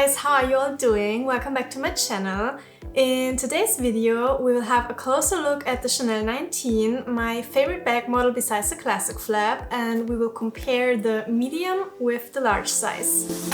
guys, how are you all doing? Welcome back to my channel. In today's video, we will have a closer look at the Chanel 19, my favorite bag model besides the classic flap, and we will compare the medium with the large size.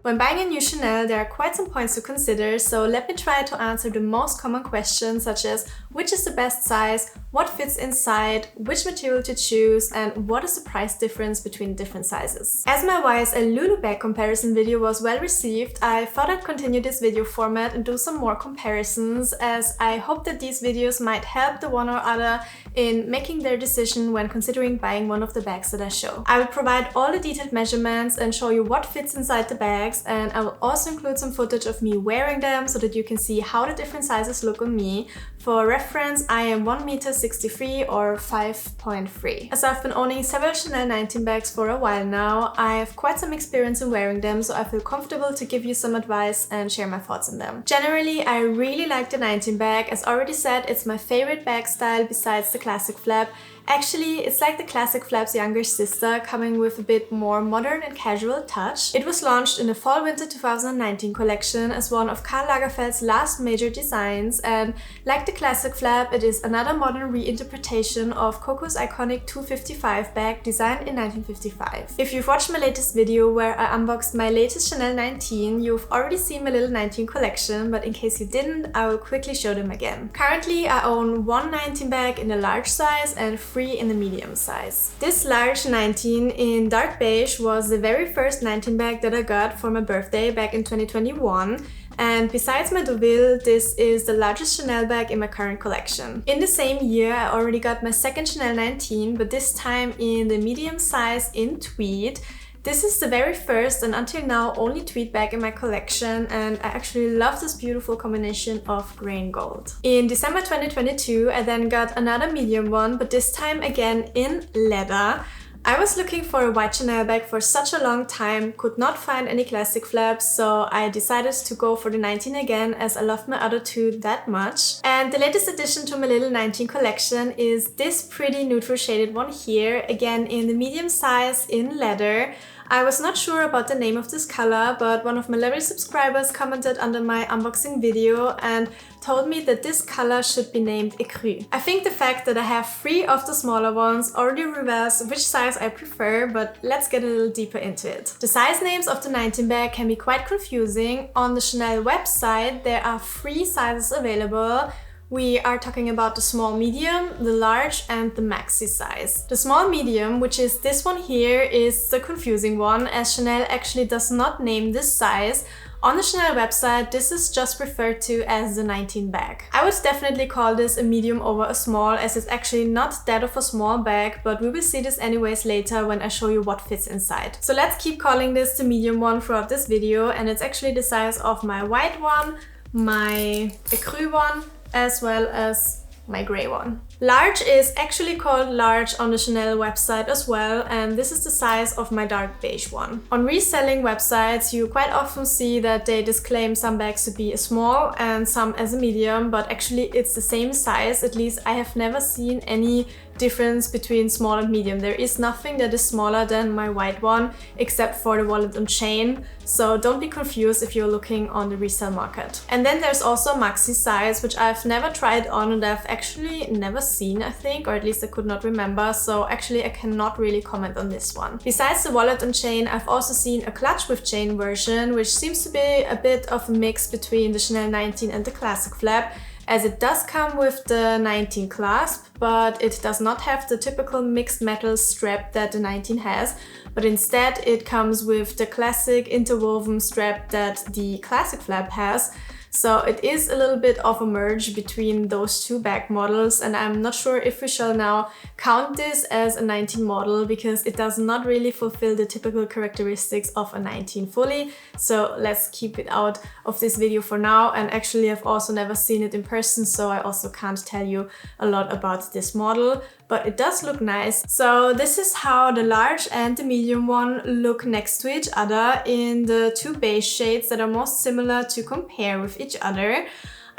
When buying a new Chanel, there are quite some points to consider, so let me try to answer the most common questions such as which is the best size, what fits inside, which material to choose, and what is the price difference between different sizes. As my YSL Lulu bag comparison video was well received, I thought I'd continue this video format and do some more comparisons, as I hope that these videos might help the one or other in making their decision when considering buying one of the bags that I show. I will provide all the detailed measurements and show you what fits inside the bags, and I will also include some footage of me wearing them so that you can see how the different sizes look on me. For reference, I am 1.63 m or 5.3. As I've been owning several Chanel 19 bags for a while now, I have quite some experience in wearing them, so I feel comfortable to give you some advice and share my thoughts on them. Generally, I really like the 19 bag. As already said, it's my favorite bag style besides the classic flap. Actually, it's like the classic flap's younger sister, coming with a bit more modern and casual touch. It was launched in the Fall-Winter 2019 collection as one of Karl Lagerfeld's last major designs, and like the classic flap, it is another modern reinterpretation of Coco's iconic 255 bag designed in 1955. If you've watched my latest video where I unboxed my latest Chanel 19, you've already seen my little 19 collection, but in case you didn't, I will quickly show them again. Currently, I own one 19 bag in the large size and 3 in the medium size. This large 19 in dark beige was the very first 19 bag that I got for my birthday back in 2021. And besides my Deauville, this is the largest Chanel bag in my current collection. In the same year, I already got my second Chanel 19, but this time in the medium size in tweed. This is the very first and until now only tweed bag in my collection, and I actually love this beautiful combination of grey and gold. In December 2022, I then got another medium one, but this time again in leather. I was looking for a white Chanel bag for such a long time, could not find any classic flaps, so I decided to go for the 19 again, as I loved my other two that much. And the latest addition to my little 19 collection is this pretty neutral shaded one here, again in the medium size in leather. I was not sure about the name of this color, but one of my lovely subscribers commented under my unboxing video and told me that this color should be named Écru. I think the fact that I have 3 of the smaller ones already reveals which size I prefer, but let's get a little deeper into it. The size names of the 19 bag can be quite confusing. On the Chanel website, there are 3 sizes available. We are talking about the small medium, the large, and the maxi size. The small medium, which is this one here, is the confusing one, as Chanel actually does not name this size. On the Chanel website, this is just referred to as the 19 bag. I would definitely call this a medium over a small, as it's actually not that of a small bag, but we will see this anyways later when I show you what fits inside. So let's keep calling this the medium one throughout this video, and it's actually the size of my white one, my écru one, as well as my grey one. Large is actually called large on the Chanel website as well, and this is the size of my dark beige one. On reselling websites, you quite often see that they disclaim some bags to be a small and some as a medium, but actually it's the same size. At least I have never seen any difference between small and medium. There is nothing that is smaller than my white one, except for the wallet and chain, so don't be confused if you're looking on the resale market. And then there's also maxi size, which I've never tried on and I've actually never seen, I think, or at least I could not remember, so actually I cannot really comment on this one. Besides the wallet and chain, I've also seen a clutch with chain version, which seems to be a bit of a mix between the Chanel 19 and the classic flap, as it does come with the 19 clasp, but it does not have the typical mixed metal strap that the 19 has, but instead it comes with the classic interwoven strap that the classic flap has. So it is a little bit of a merge between those two bag models, and I'm not sure if we shall now count this as a 19 model, because it does not really fulfill the typical characteristics of a 19 fully. So let's keep it out of this video for now, and actually I've also never seen it in person, so I also can't tell you a lot about this model, but it does look nice. So this is how the large and the medium one look next to each other in the two beige shades that are most similar to compare with each other.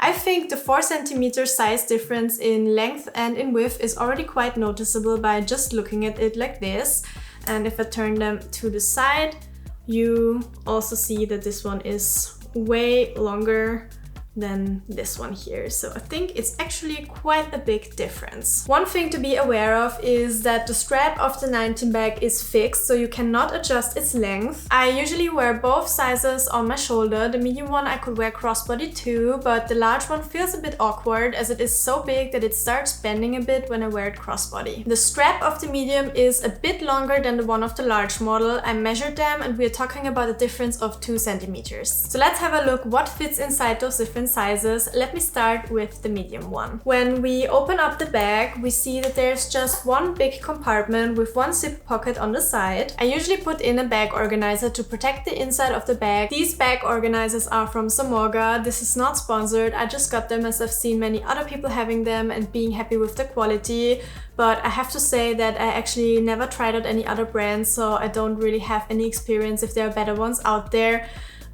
I think the 4 cm size difference in length and in width is already quite noticeable by just looking at it like this. And if I turn them to the side, you also see that this one is way longer than this one here. So I think it's actually quite a big difference. One thing to be aware of is that the strap of the 19 bag is fixed, so you cannot adjust its length. I usually wear both sizes on my shoulder. The medium one I could wear crossbody too, but the large one feels a bit awkward as it is so big that it starts bending a bit when I wear it crossbody. The strap of the medium is a bit longer than the one of the large model. I measured them and we're talking about a difference of 2 centimeters. So let's have a look what fits inside those different sizes. Let me start with the medium one. When we open up the bag, we see that there's just one big compartment with one zip pocket on the side. I usually put in a bag organizer to protect the inside of the bag. These bag organizers are from Samorga. This is not sponsored. I just got them as I've seen many other people having them and being happy with the quality. But I have to say that I actually never tried out any other brands, so I don't really have any experience if there are better ones out there.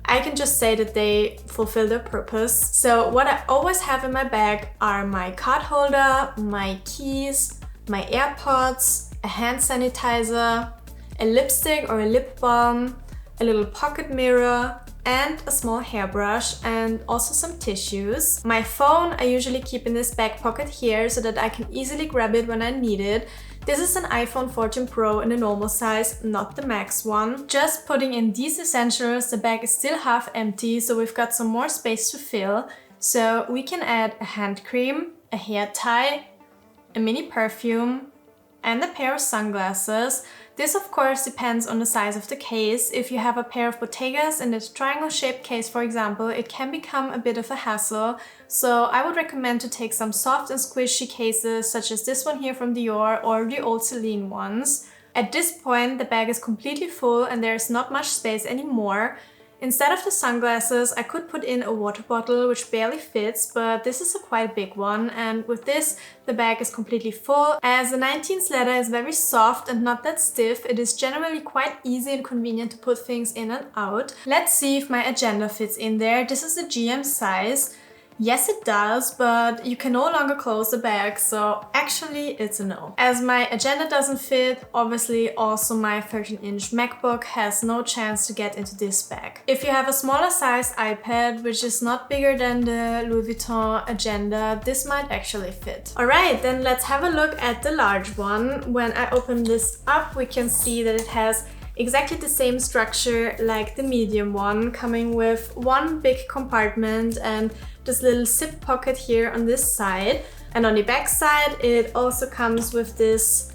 I can just say that they fulfill their purpose. So what I always have in my bag are my card holder, my keys, my AirPods, a hand sanitizer, a lipstick or a lip balm, a little pocket mirror, and a small hairbrush, and also some tissues. My phone I usually keep in this back pocket here so that I can easily grab it when I need it. This is an iPhone 14 Pro in a normal size, not the Max one. Just putting in these essentials, the bag is still half empty, so we've got some more space to fill. So we can add a hand cream, a hair tie, a mini perfume, and a pair of sunglasses. This of course depends on the size of the case. If you have a pair of Bottegas in this triangle shaped case, for example, it can become a bit of a hassle. So I would recommend to take some soft and squishy cases such as this one here from Dior or the old Celine ones. At this point the bag is completely full and there's not much space anymore. Instead of the sunglasses, I could put in a water bottle which barely fits, but this is a quite big one, and with this the bag is completely full. As the 19's leather is very soft and not that stiff, it is generally quite easy and convenient to put things in and out. Let's see if my agenda fits in there. This is a GM size. Yes, it does, but you can no longer close the bag, so actually it's a no. As my agenda doesn't fit, obviously also my 13-inch MacBook has no chance to get into this bag. If you have a smaller size iPad, which is not bigger than the Louis Vuitton agenda, this might actually fit. Alright, then let's have a look at the large one. When I open this up, we can see that it has exactly the same structure like the medium one, coming with one big compartment and this little zip pocket here on this side. And on the back side it also comes with this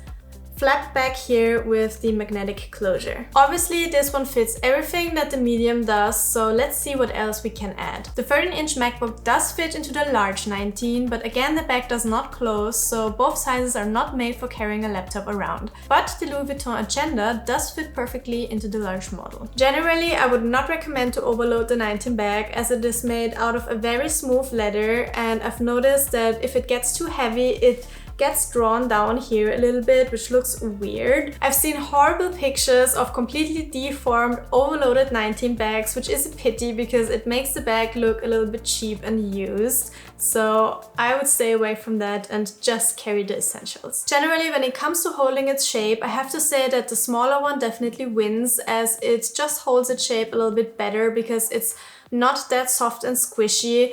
flap back here with the magnetic closure. Obviously this one fits everything that the medium does, so let's see what else we can add. The 13-inch MacBook does fit into the large 19, but again the bag does not close, so both sizes are not made for carrying a laptop around. But the Louis Vuitton agenda does fit perfectly into the large model. Generally I would not recommend to overload the 19 bag as it is made out of a very smooth leather, and I've noticed that if it gets too heavy it gets drawn down here a little bit, which looks weird. I've seen horrible pictures of completely deformed, overloaded 19 bags, which is a pity because it makes the bag look a little bit cheap and used. So I would stay away from that and just carry the essentials. Generally, when it comes to holding its shape, I have to say that the smaller one definitely wins, as it just holds its shape a little bit better because it's not that soft and squishy.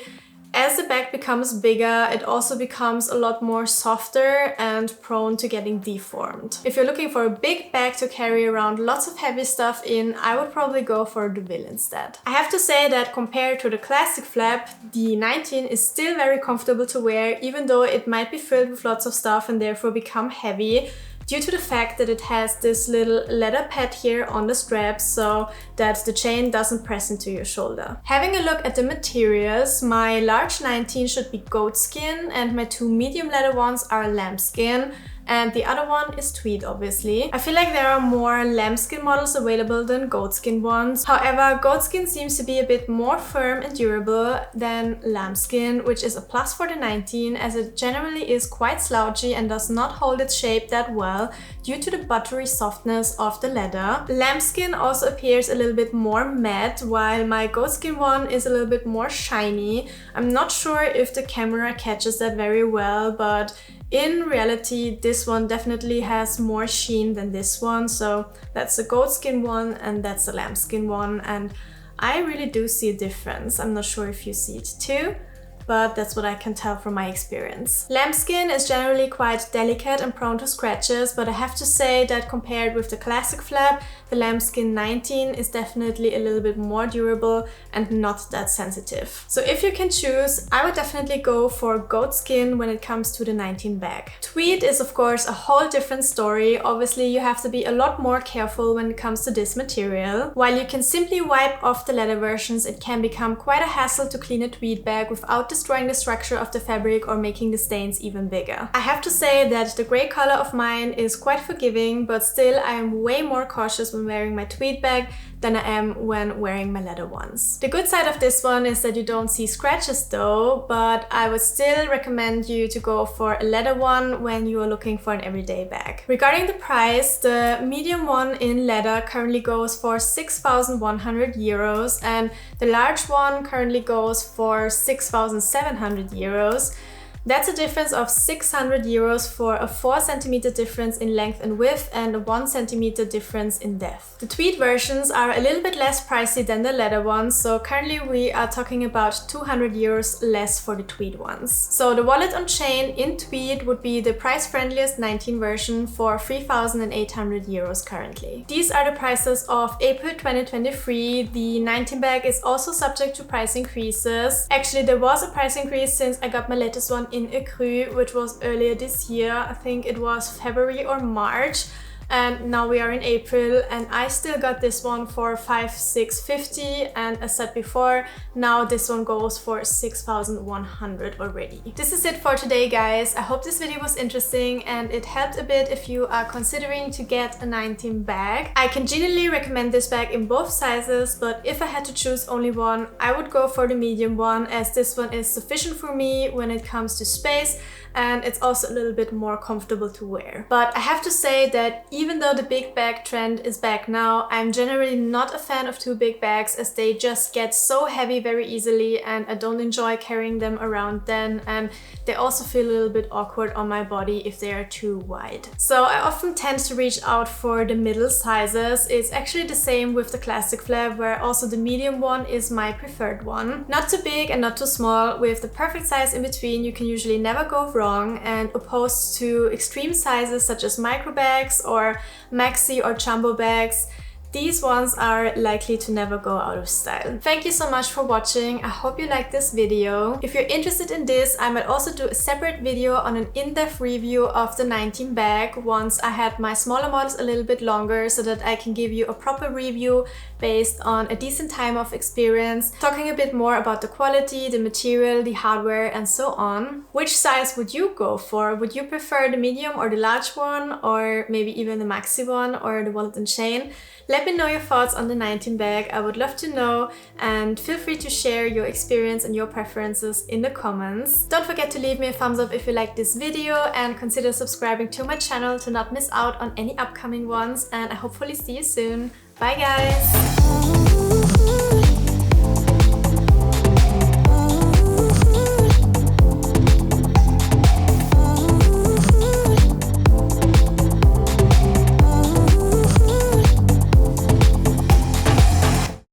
As the bag becomes bigger, it also becomes a lot more softer and prone to getting deformed. If you're looking for a big bag to carry around lots of heavy stuff in, I would probably go for the Ville instead. I have to say that compared to the classic flap, the 19 is still very comfortable to wear, even though it might be filled with lots of stuff and therefore become heavy, due to the fact that it has this little leather pad here on the straps so that the chain doesn't press into your shoulder. Having a look at the materials, my large 19 should be goat skin and my two medium leather ones are lambskin. and the other one is Tweed, obviously. I feel like there are more lambskin models available than goatskin ones. However, goatskin seems to be a bit more firm and durable than lambskin, which is a plus for the 19 as it generally is quite slouchy and does not hold its shape that well due to the buttery softness of the leather. Lambskin also appears a little bit more matte, while my goatskin one is a little bit more shiny. I'm not sure if the camera catches that very well, but in reality, this one definitely has more sheen than this one. So that's the goatskin one and that's the lambskin one. And I really do see a difference. I'm not sure if you see it too, but that's what I can tell from my experience. Lambskin is generally quite delicate and prone to scratches, but I have to say that compared with the classic flap, the lambskin 19 is definitely a little bit more durable and not that sensitive. So if you can choose, I would definitely go for goatskin when it comes to the 19 bag. Tweed is of course a whole different story. Obviously you have to be a lot more careful when it comes to this material. While you can simply wipe off the leather versions, it can become quite a hassle to clean a tweed bag without destroying the structure of the fabric or making the stains even bigger. I have to say that the grey color of mine is quite forgiving, but still I am way more cautious when wearing my tweed bag than I am when wearing my leather ones. The good side of this one is that you don't see scratches though, but I would still recommend you to go for a leather one when you are looking for an everyday bag. Regarding the price, the medium one in leather currently goes for 6,100 euros and the large one currently goes for 6,700 euros. That's a difference of 600 euros for a 4 cm difference in length and width and a 1 cm difference in depth. The tweed versions are a little bit less pricey than the leather ones, so currently we are talking about 200 euros less for the tweed ones. So the wallet on chain in tweed would be the price friendliest 19 version for 3,800 euros currently. These are the prices of April 2023. The 19 bag is also subject to price increases. Actually, there was a price increase since I got my latest one in Ecru, which was earlier this year. I think it was February or March, and now we are in April and I still got this one for 5,650, and as said before, now this one goes for 6,100 already. This is it for today, guys. I hope this video was interesting and it helped a bit if you are considering to get a 19 bag. I can genuinely recommend this bag in both sizes, but if I had to choose only one, I would go for the medium one, as this one is sufficient for me when it comes to space and it's also a little bit more comfortable to wear. But I have to say that even though the big bag trend is back now, I'm generally not a fan of too big bags as they just get so heavy very easily and I don't enjoy carrying them around then, and they also feel a little bit awkward on my body if they are too wide. So I often tend to reach out for the middle sizes. It's actually the same with the classic flap, where also the medium one is my preferred one. Not too big and not too small, with the perfect size in between. You can usually never go wrong, and opposed to extreme sizes such as micro bags or maxi or jumbo bags, these ones are likely to never go out of style. Thank you so much for watching. I hope you liked this video. If you're interested in this, I might also do a separate video on an in-depth review of the 19 bag once I had my smaller models a little bit longer, so that I can give you a proper review based on a decent time of experience, talking a bit more about the quality, the material, the hardware, and so on. Which size would you go for? Would you prefer the medium or the large one, or maybe even the maxi one or the wallet and chain? Let me know your thoughts on the 19 bag. I would love to know, and feel free to share your experience and your preferences in the comments. Don't forget to leave me a thumbs up if you liked this video, and consider subscribing to my channel to not miss out on any upcoming ones, and I hopefully see you soon. Bye guys!